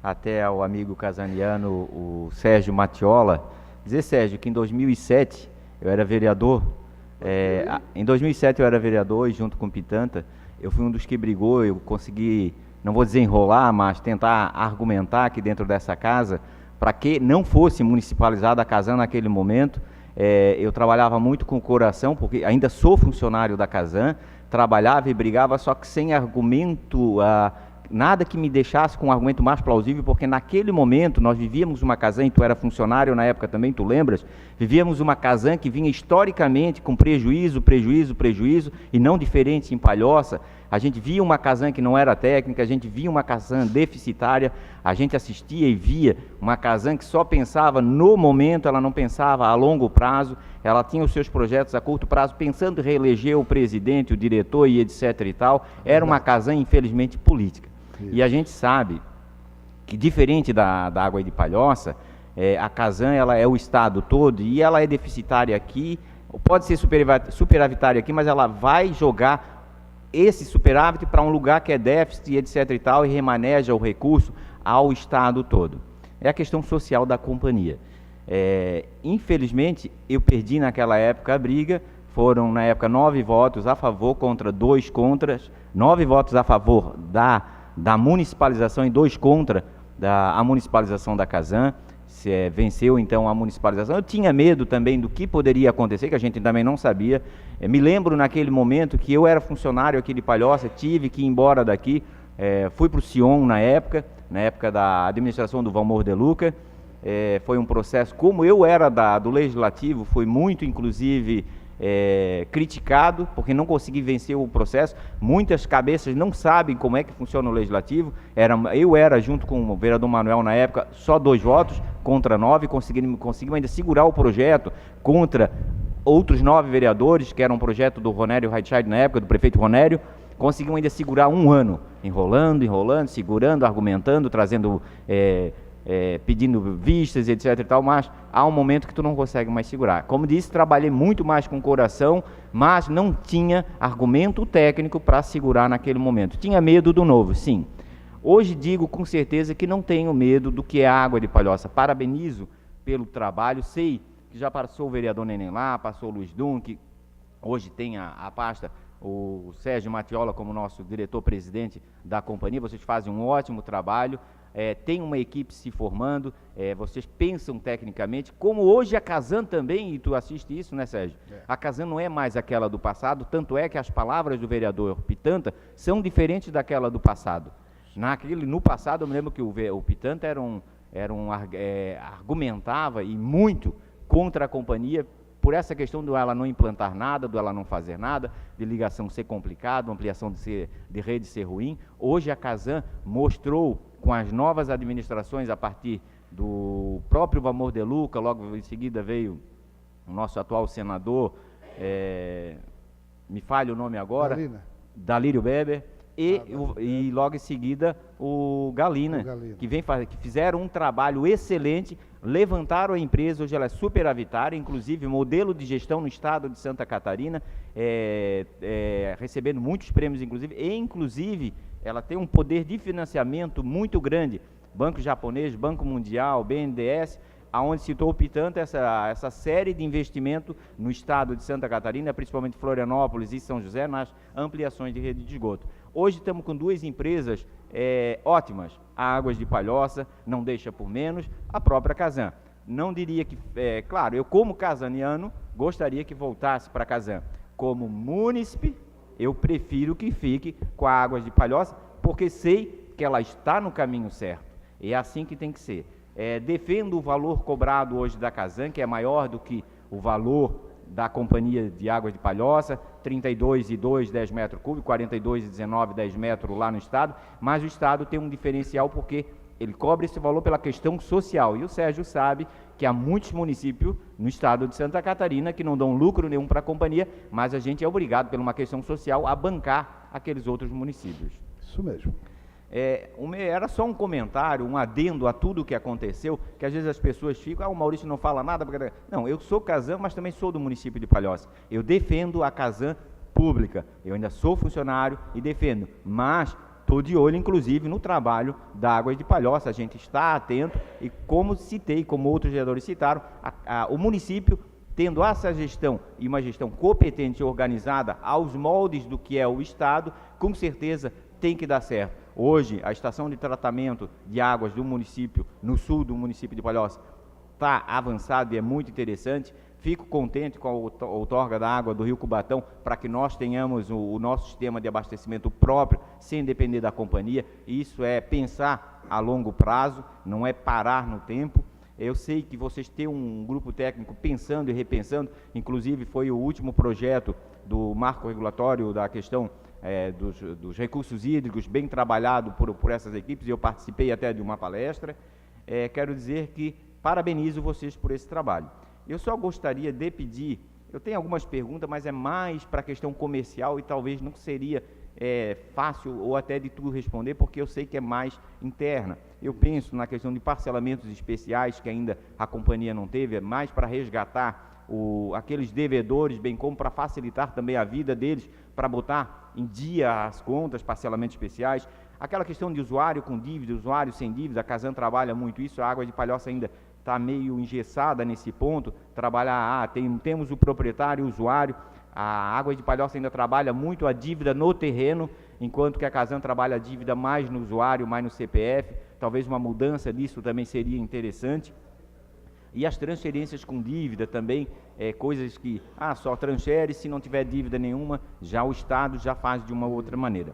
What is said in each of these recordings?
até ao amigo casaniano, o Sérgio Matiola, dizer, Sérgio, que em 2007 eu era vereador, em 2007 eu era vereador e junto com o Pitanta, eu fui um dos que brigou, eu consegui, não vou dizer enrolar, mas tentar argumentar aqui dentro dessa casa, para que não fosse municipalizada a Casan naquele momento. Eu trabalhava muito com o coração, porque ainda sou funcionário da Casan, trabalhava e brigava, só que sem argumento, nada que me deixasse com um argumento mais plausível, porque naquele momento nós vivíamos uma Casan, e tu era funcionário na época também, tu lembras? Vivíamos uma Casan que vinha historicamente com prejuízo, e não diferente em Palhoça. A gente via uma Casan que não era técnica, a gente via uma Casan deficitária, a gente assistia e via uma Casan que só pensava no momento, ela não pensava a longo prazo, ela tinha os seus projetos a curto prazo, pensando em reeleger o presidente, o diretor e etc e tal. Era uma Casan, infelizmente, política. E a gente sabe que, diferente da Água de Palhoça, a Casan, ela é o estado todo e ela é deficitária aqui, pode ser superavitária aqui, mas ela vai jogar esse superávit para um lugar que é déficit, etc e tal, e remaneja o recurso ao estado todo. É a questão social da companhia. Infelizmente, eu perdi naquela época a briga, foram na época 9 votos a favor contra 2 contras, 9 votos a favor da municipalização e 2 contra a municipalização da Casan. Venceu então a municipalização. Eu tinha medo também do que poderia acontecer, que a gente também não sabia. Me lembro naquele momento que eu era funcionário aqui de Palhoça, tive que ir embora daqui, fui para o Sion na época da administração do Valmor de Luca. Foi um processo, como eu era do Legislativo, foi muito inclusive criticado, porque não consegui vencer o processo. Muitas cabeças não sabem como é que funciona o Legislativo. Eu era, junto com o vereador Manuel na época, só 2 votos contra 9, conseguimos ainda segurar o projeto contra outros 9 vereadores, que era um projeto do Ronério Reitscheid na época, do prefeito Ronério. Conseguimos ainda segurar 1 ano, enrolando, segurando, argumentando, trazendo, pedindo vistas, etc e tal, mas há um momento que tu não consegue mais segurar. Como disse, trabalhei muito mais com o coração, mas não tinha argumento técnico para segurar naquele momento. Tinha medo do novo, sim. Hoje digo com certeza que não tenho medo do que é a Água de Palhoça. Parabenizo pelo trabalho, sei que já passou o vereador Neném lá, passou o Luiz Dunque, hoje tem a pasta, o Sérgio Matiola como nosso diretor-presidente da companhia. Vocês fazem um ótimo trabalho, tem uma equipe se formando, vocês pensam tecnicamente, como hoje a Casan também, e tu assiste isso, né, Sérgio? A Casan não é mais aquela do passado, tanto é que as palavras do vereador Pitanta são diferentes daquela do passado. No passado, eu me lembro que o Pitanta argumentava e muito contra a companhia, por essa questão de ela não implantar nada, de ela não fazer nada, de ligação ser complicado, ampliação de rede ser ruim. Hoje a Casan mostrou, com as novas administrações, a partir do próprio Valmor de Luca, logo em seguida veio o nosso atual senador, me falha o nome agora, Dalírio Weber, e logo em seguida o Galina. Que fizeram um trabalho excelente, levantaram a empresa, hoje ela é superavitária, inclusive modelo de gestão no estado de Santa Catarina, recebendo muitos prêmios, inclusive ela tem um poder de financiamento muito grande, Banco Japonês, Banco Mundial, BNDES, aonde citou o Pitanta essa série de investimento no estado de Santa Catarina, principalmente Florianópolis e São José, nas ampliações de rede de esgoto. Hoje estamos com 2 empresas ótimas, a Águas de Palhoça, não deixa por menos, a própria Casan. Não diria que, claro, eu como casaniano, gostaria que voltasse para Casan. Como munícipe, eu prefiro que fique com a Águas de Palhoça, porque sei que ela está no caminho certo. É assim que tem que ser. Defendo o valor cobrado hoje da Casan, que é maior do que o valor da Companhia de Águas de Palhoça, 32,2 10 metros cúbicos, 42,19 10 metros lá no estado, mas o estado tem um diferencial porque ele cobra esse valor pela questão social, e o Sérgio sabe que há muitos municípios no estado de Santa Catarina que não dão lucro nenhum para a companhia, mas a gente é obrigado, por uma questão social, a bancar aqueles outros municípios. Isso mesmo. Era só um comentário, um adendo a tudo o que aconteceu, que às vezes as pessoas ficam, o Maurício não fala nada. Não, eu sou Casan, mas também sou do município de Palhoça. Eu defendo a Casan pública, eu ainda sou funcionário e defendo, mas Estou de olho, inclusive, no trabalho da Águas de Palhoça, a gente está atento e, como citei, como outros vereadores citaram, o município, tendo essa gestão e uma gestão competente e organizada aos moldes do que é o Estado, com certeza tem que dar certo. Hoje, a estação de tratamento de águas do município, no sul do município de Palhoça, está avançado e é muito interessante. Fico contente com a outorga da água do Rio Cubatão para que nós tenhamos o nosso sistema de abastecimento próprio, sem depender da companhia. Isso é pensar a longo prazo, não é parar no tempo. Eu sei que vocês têm um grupo técnico pensando e repensando, inclusive foi o último projeto do marco regulatório da questão dos recursos hídricos, bem trabalhado por essas equipes, e eu participei até de uma palestra. Quero dizer que parabenizo vocês por esse trabalho. Eu só gostaria de pedir, eu tenho algumas perguntas, mas é mais para a questão comercial e talvez não seria fácil ou até de tu responder, porque eu sei que é mais interna. Eu penso na questão de parcelamentos especiais que ainda a companhia não teve, é mais para resgatar aqueles devedores, bem como para facilitar também a vida deles, para botar em dia as contas, parcelamentos especiais. Aquela questão de usuário com dívida, usuário sem dívida, a Casan trabalha muito isso, a Água de Palhoça ainda está meio engessada nesse ponto, temos o proprietário e o usuário, a Água de Palhoça ainda trabalha muito a dívida no terreno, enquanto que a Casan trabalha a dívida mais no usuário, mais no CPF, talvez uma mudança disso também seria interessante. E as transferências com dívida também, coisas que, só transfere, se não tiver dívida nenhuma, já o Estado já faz de uma outra maneira.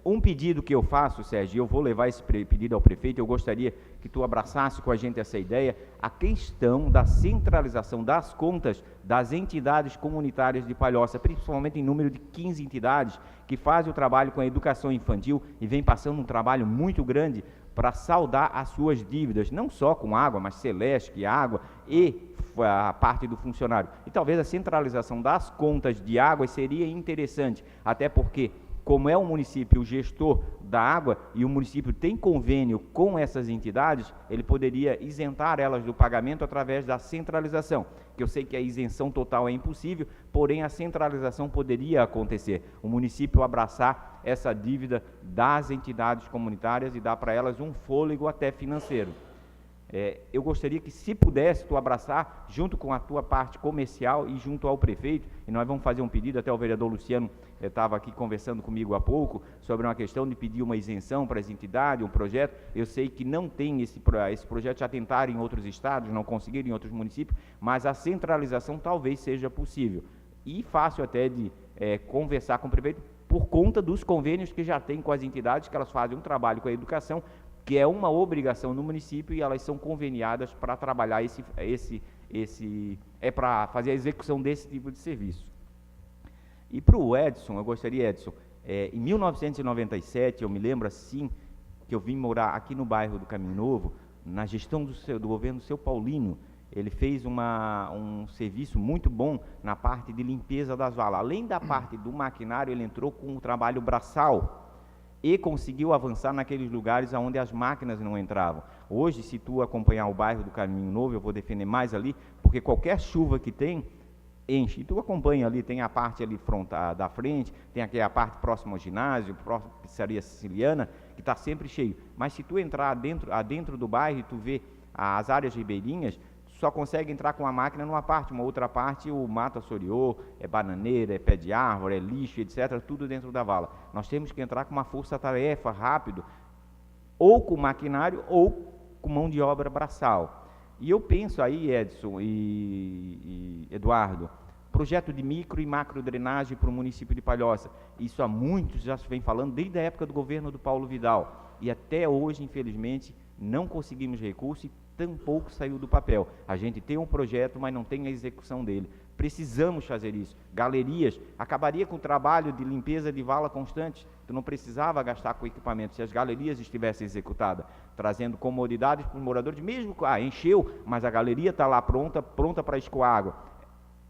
Um pedido que eu faço, Sérgio, e eu vou levar esse pedido ao prefeito, eu gostaria que tu abraçasse com a gente essa ideia, a questão da centralização das contas das entidades comunitárias de Palhoça, principalmente em número de 15 entidades, que fazem o trabalho com a educação infantil e vem passando um trabalho muito grande para saldar as suas dívidas, não só com água, mas Celeste, água e a parte do funcionário. E talvez a centralização das contas de água seria interessante, até porque, como é o município o gestor da água e o município tem convênio com essas entidades, ele poderia isentar elas do pagamento através da centralização, que eu sei que a isenção total é impossível, porém a centralização poderia acontecer, o município abraçar essa dívida das entidades comunitárias e dar para elas um fôlego até financeiro. Eu gostaria que, se pudesse, tu abraçar, junto com a tua parte comercial e junto ao prefeito, e nós vamos fazer um pedido, até o vereador Luciano estava aqui conversando comigo há pouco, sobre uma questão de pedir uma isenção para as entidades, um projeto. Eu sei que não tem esse projeto, já tentaram em outros estados, não conseguiram em outros municípios, mas a centralização talvez seja possível. E fácil até de conversar com o prefeito, por conta dos convênios que já tem com as entidades, que elas fazem um trabalho com a educação, que é uma obrigação no município, e elas são conveniadas para trabalhar para fazer a execução desse tipo de serviço. E para o Edson, eu gostaria, Edson, em 1997, eu me lembro assim, que eu vim morar aqui no bairro do Caminho Novo, na gestão do governo Seu Paulino, ele fez um serviço muito bom na parte de limpeza das valas. Além da parte do maquinário, ele entrou com o trabalho braçal, e conseguiu avançar naqueles lugares onde as máquinas não entravam. Hoje, se tu acompanhar o bairro do Caminho Novo, eu vou defender mais ali, porque qualquer chuva que tem, enche. E tu acompanha ali, tem a parte ali da frente, tem aqui a parte próxima ao ginásio, próxima à pizzaria siciliana, que está sempre cheio. Mas se tu entrar adentro do bairro e tu vê as áreas ribeirinhas, só consegue entrar com a máquina numa parte, uma outra parte o mato assoreou, bananeira, pé de árvore, lixo, etc., tudo dentro da vala. Nós temos que entrar com uma força-tarefa rápido, ou com maquinário, ou com mão de obra braçal. E eu penso aí, Edson e Eduardo, projeto de micro e macro drenagem para o município de Palhoça. Isso há muitos já se vem falando, desde a época do governo do Paulo Vidal. E até hoje, infelizmente, não conseguimos recurso e tampouco saiu do papel. A gente tem um projeto, mas não tem a execução dele. Precisamos fazer isso. Galerias, acabaria com o trabalho de limpeza de vala constante. Tu não precisava gastar com equipamento se as galerias estivessem executadas, trazendo comodidades para os moradores, mesmo que encheu, mas a galeria está lá pronta para escoar água.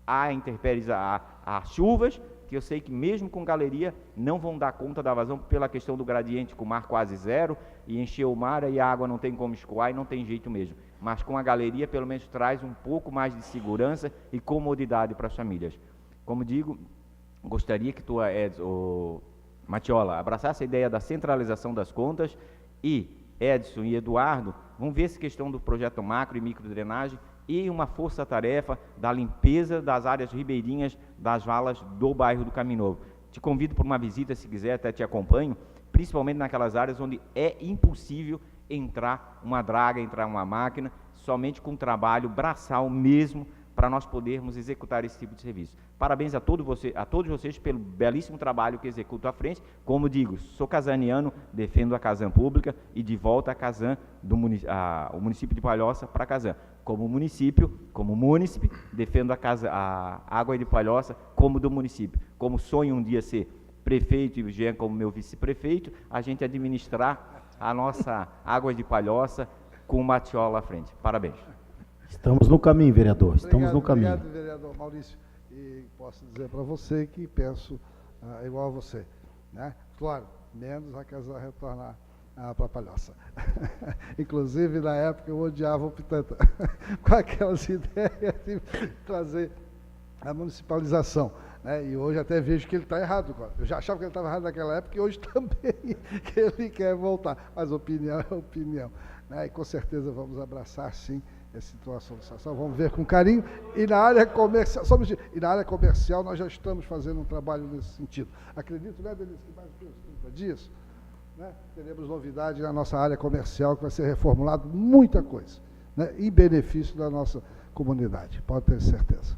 Há intempéries, há chuvas, que eu sei que mesmo com galeria não vão dar conta da vazão pela questão do gradiente, com o mar quase zero, e encheu o mar e a água não tem como escoar e não tem jeito mesmo. Mas com a galeria pelo menos traz um pouco mais de segurança e comodidade para as famílias. Como digo, gostaria que tu, Matiola, abraçar essa ideia da centralização das contas, e Edson e Eduardo vão ver essa questão do projeto macro e microdrenagem e uma força-tarefa da limpeza das áreas ribeirinhas das valas do bairro do Caminho Novo. Te convido para uma visita, se quiser, até te acompanho, principalmente naquelas áreas onde é impossível entrar uma draga, entrar uma máquina, somente com trabalho braçal mesmo, para nós podermos executar esse tipo de serviço. Parabéns a todos vocês pelo belíssimo trabalho que executam à frente. Como digo, sou casaniano, defendo a Casan pública e de volta a Casan, o município de Palhoça para Casan. Como município, como múnicipe, defendo a Água de Palhoça como do município. Como sonho um dia ser prefeito e o Jean como meu vice-prefeito, a gente administrar a nossa Água de Palhoça com o Matiola à frente. Parabéns. Estamos no caminho, vereador. Estamos no caminho. Obrigado, vereador Maurício. E posso dizer para você que penso igual a você, né? Claro, menos a Casan retornar para Palhoça. Inclusive, na época, eu odiava o Pitanta, com aquelas ideias de trazer a municipalização, né? E hoje até vejo que ele está errado. Eu já achava que ele estava errado naquela época e hoje também que ele quer voltar. Mas opinião é opinião, né? E com certeza vamos abraçar, sim, essa situação, vamos ver com carinho. E na área comercial, nós já estamos fazendo um trabalho nesse sentido. Acredito, né, Denise, que mais de 30 dias, né, teremos novidade na nossa área comercial, que vai ser reformulado muita coisa, né, em benefício da nossa comunidade, pode ter certeza.